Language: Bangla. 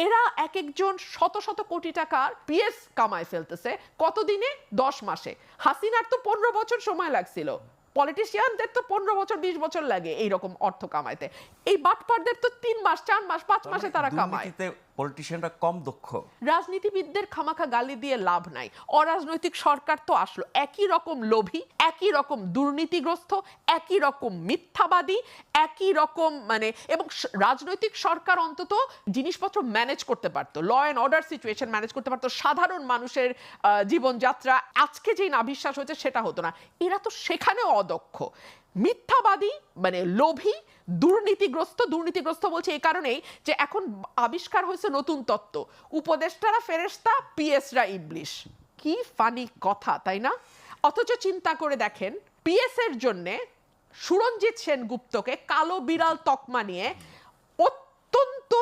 এরা এক একজন শত শত কোটি টাকার পিএস কামায় ফেলতেছে কতদিনে? 10 মাসে। হাসিনার তো 15 বছর সময় লাগছিল, পলিটিশিয়ানদের তো 15 বছর 20 বছর লাগে এইরকম অর্থ কামাইতে। এই বাটপারদের তো 3 মাস 4 মাস 5 মাসে তারা কামায়। পলিটিশিয়ানরা কম দক্ষ। রাজনীতিবিদদের খামাখা গালি দিয়ে লাভ নাই। অরাজনৈতিক সরকার তো আসলো একই রকম লোভী, একই রকম দুর্নীতিগ্রস্ত, একই রকম মিথ্যাবাদী, একই রকম এবং রাজনৈতিক সরকার অন্তত জিনিসপত্র ম্যানেজ করতে পারতো, law and order situation manage করতে পারতো, সাধারণ মানুষের জীবনযাত্রা আজকে যেই নাভিশ্বাস হচ্ছে সেটা হতো না। এরা তো সেখানেও অদক্ষ, মিথ্যাবাদী, লোভী, দুর্নীতিগ্রস্ত বলছে এই কারণেই যে এখন আবিষ্কার হয়েছে নতুন তত্ত্ব, উপদেষ্টারা ফেরেশতা, পিএসরা ইবলিশ। কি ফানি কথা, তাই না? অথচ চিন্তা করে দেখেন, পিএস এর জন্য সুরঞ্জিত সেনগুপ্তকে কালো বিড়াল তকমা নিয়ে অত্যন্ত